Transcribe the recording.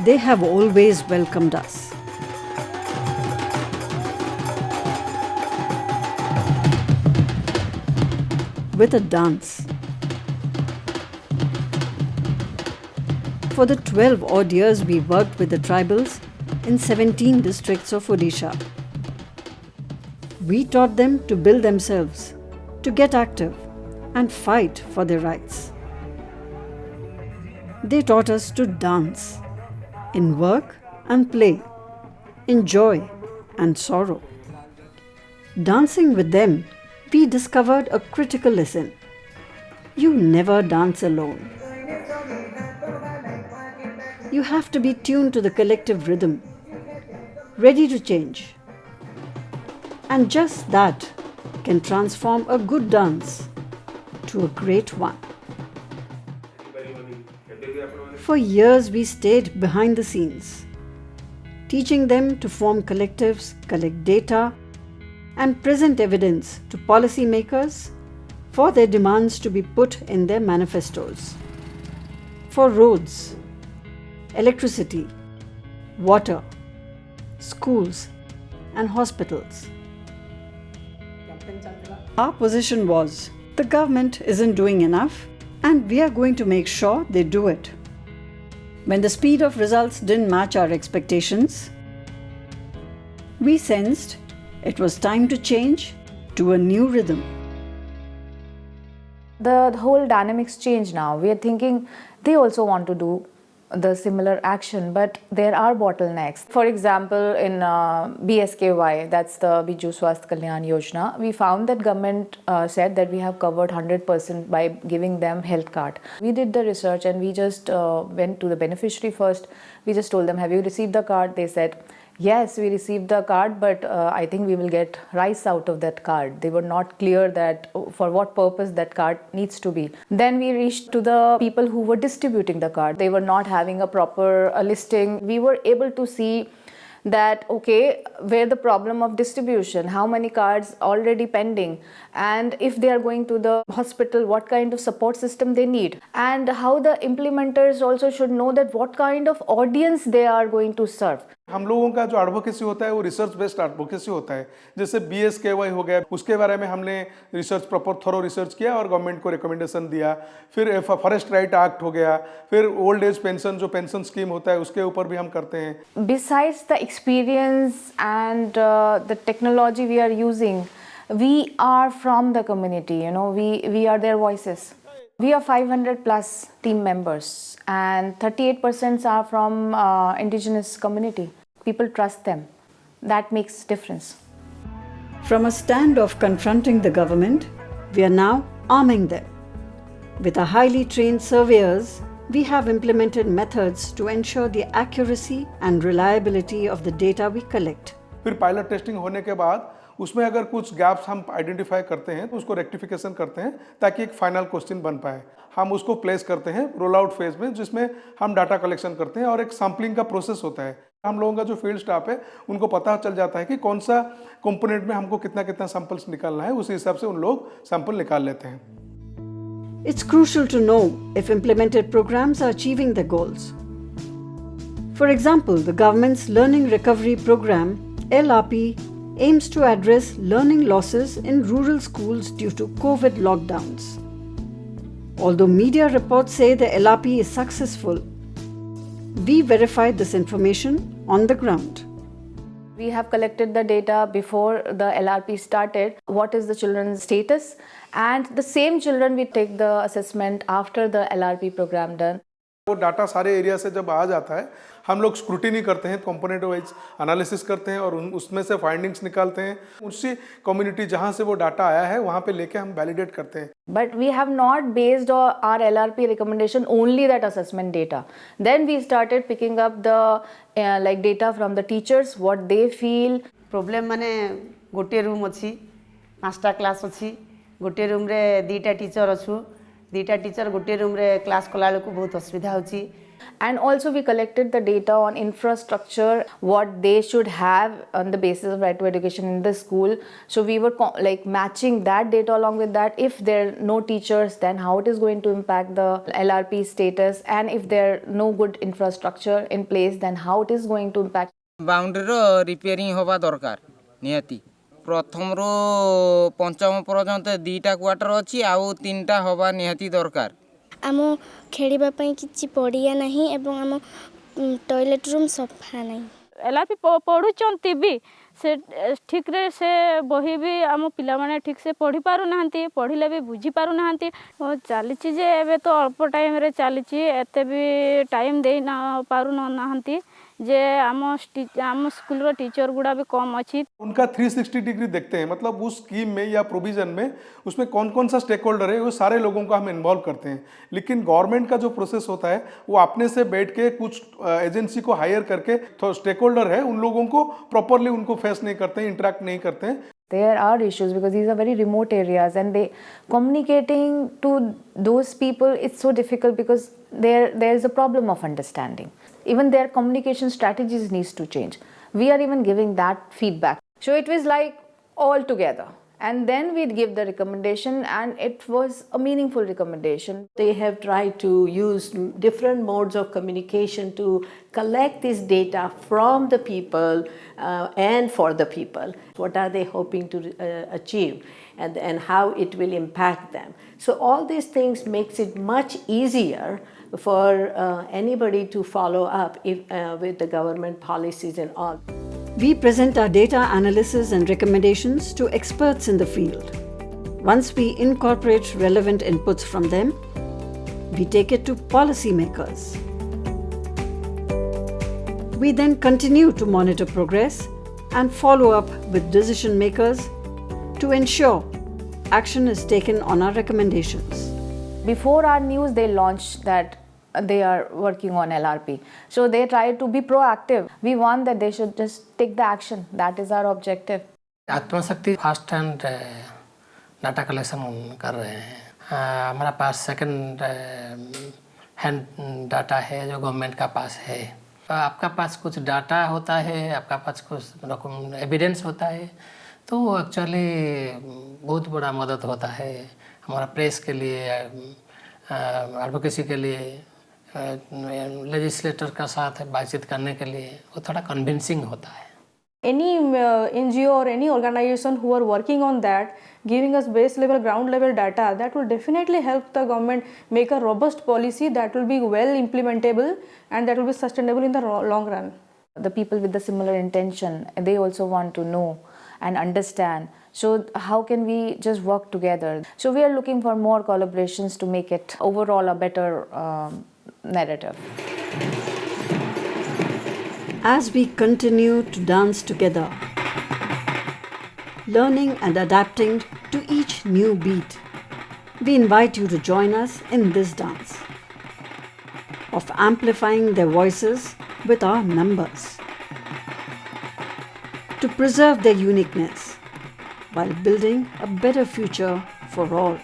they have always welcomed us. With a dance. For the 12 odd years we worked with the tribals in 17 districts of Odisha. We taught them to build themselves, to get active and fight for their rights. They taught us to dance, in work and play, in joy and sorrow. Dancing with them, we discovered a critical lesson. You never dance alone. You have to be tuned to the collective rhythm, ready to change. And just that can transform a good dance to a great one. For years we stayed behind the scenes, teaching them to form collectives, collect data, and present evidence to policymakers for their demands to be put in their manifestos. For roads, electricity, water, schools, and hospitals. Our position was, the government isn't doing enough, and we are going to make sure they do it. When the speed of results didn't match our expectations, we sensed it was time to change to a new rhythm. The whole dynamics change now. We are thinking they also want to do the similar action, but there are bottlenecks. For example, in BSKY, that's the Biju Swasth Kalyan Yojana, we found that government said that we have covered 100% by giving them health card. We did the research and we just went to the beneficiary first. We just told them, have you received the card? They said, yes, we received the card, but I think we will get rice out of that card. They were not clear that for what purpose that card needs to be. Then we reached to the people who were distributing the card. They were not having a proper listing. We were able to see that, okay, where the problem of distribution, how many cards already pending, and if they are going to the hospital, what kind of support system they need, and how the implementers also should know that what kind of audience they are going to serve. हम लोगों का जो advocacy होता है वो research based advocacy होता है, जैसे BSKY हो गया, उसके बारे में हमने रिसर्च प्रॉपर थोरो रिसर्च किया और गवर्नमेंट को रिकमेंडेशन दिया. फिर फॉरेस्ट राइट एक्ट हो गया, फिर ओल्ड एज पेंशन जो पेंशन स्कीम होता है उसके ऊपर भी हम करते हैं. Besides the experience and the technology we are using, we are from the community, we are their voices. We are 500 plus team members and 38% are from indigenous community. People trust them. That makes difference. From a stand of confronting the government, we are now arming them. With our highly trained surveyors, we have implemented methods to ensure the accuracy and reliability of the data we collect. फिर pilot testing होने के बाद उसमें अगर कुछ gaps हम identify करते हैं तो उसको रेक्टिफिकेशन करते हैं ताकि एक फाइनल क्वेश्चन बन पाए. हम उसको प्लेस करते हैं रोल आउट फेज में, जिसमें हम डाटा कलेक्शन करते हैं और एक सैम्पलिंग का प्रोसेस होता है. हम लोगों का जो फील्ड स्टाफ है उनको पता चल जाता है कि कौन सा कंपोनेंट में हमको कितना कितना सैंपल्स निकालना है, उसी हिसाब से उन लोग सैंपल निकाल लेते हैं. It's crucial to know if implemented programs are achieving their goals. For example, the government's Learning Recovery Program, LRP, aims to address learning losses in rural schools due to COVID lockdowns. Although media reports say the LRP is successful, we verified this information on the ground. We have collected the data before the LRP started. What is the children's status? And the same children, we take the assessment after the LRP program done. वो data सारे area से जब आ जाता है, हम लोग scrutiny करते हैं, कंपोनेंट वाइज एनालिसिस करते हैं और उसमें से फाइंडिंग्स निकालते हैं. उसी कम्युनिटी जहां से वो डाटा आया है वहां पे लेके हम वैलिडेट करते हैं. But we have not based our LRP recommendation only that assessment data. Then we started picking up the data from the teachers, what they feel. Problem माने गोटे रूम अच्छी, 5टा क्लास अच्छी, गोटे रूम रे 2टा टीचर अछु, 2टा टीचर गोटे room रे class कला को बहुत असुविधा होची. And also we collected the data on infrastructure, what they should have on the basis of right to education in the school. So we were like matching that data along with that. If there are no teachers, then how it is going to impact the LRP status, and if there are no good infrastructure in place, then how it is going to impact. Boundary repairing होबा दरकार निहाती प्रथम रो पंचम पर्यंत दीटा quarter अच्छी आउ तीनटा होबा निहाती दरकार आम खेलिबा पई किछि पड़िया नाही एवं आम टॉयलेट रूम सफा नाही एलआरपी पढ़ुचंती भी से ठीक रे से बही भी आम पिला माने ठीक से पढ़ी पारु नाहंती पढ़िले भी बुझी पारु नाहंती चली जे एबे तो अल्प टाइम रे चली एते भी टाइम दे ना पारु नाहंती जे आम स्कूल रो टीचर गुड़ा भी कम अच्छी। उनका 360 डिग्री देखते हैं, मतलब उस स्कीम में या प्रोविजन में उसमें कौन कौन सा स्टेक होल्डर है वो सारे लोगों को हम इन्वॉल्व करते हैं। लेकिन गवर्नमेंट का जो प्रोसेस होता है वो अपने से बैठ के कुछ एजेंसी को हायर करके तो स्टेक होल्डर है उन लोगों को प्रॉपरली उनको फेस नहीं करते हैं, इंटरेक्ट नहीं करते हैं। There are issues because these are very remote areas, and they communicating to those people, it's so difficult because there is a problem of understanding. Even their communication strategies needs to change. We are even giving that feedback. So it was like all together. And then we'd give the recommendation, and it was a meaningful recommendation. They have tried to use different modes of communication to collect this data from the people and for the people. What are they hoping to achieve and how it will impact them. So all these things makes it much easier for anybody to follow up with the government policies and all. We present our data analysis and recommendations to experts in the field. Once we incorporate relevant inputs from them, we take it to policymakers. We then continue to monitor progress and follow up with decision makers to ensure action is taken on our recommendations. Before our news, they launched that they are working on LRP. So they try to be proactive. We want that they should just take the action. That is our objective. आत्मशक्ति fast hand data collection कर रहे हैं। हमारा पास second hand data है जो government का पास है। आपका पास कुछ डाटा होता है, आपका पास कुछ एविडेंस होता है, तो एक्चुअली बहुत बड़ा मदद होता है हमारा प्रेस के लिए, एडवोकेसी के लिए, लेजिस्लेटर का साथ बातचीत करने के लिए वो थोड़ा कन्विंसिंग होता है। Any NGO or any organization who are working on that, giving us base level, ground level data, that will definitely help the government make a robust policy that will be well implementable and that will be sustainable in the long run. The people with the similar intention, they also want to know and understand. So how can we just work together? So we are looking for more collaborations to make it overall a better narrative. As we continue to dance together, learning and adapting to each new beat, we invite you to join us in this dance of amplifying their voices with our numbers, to preserve their uniqueness while building a better future for all.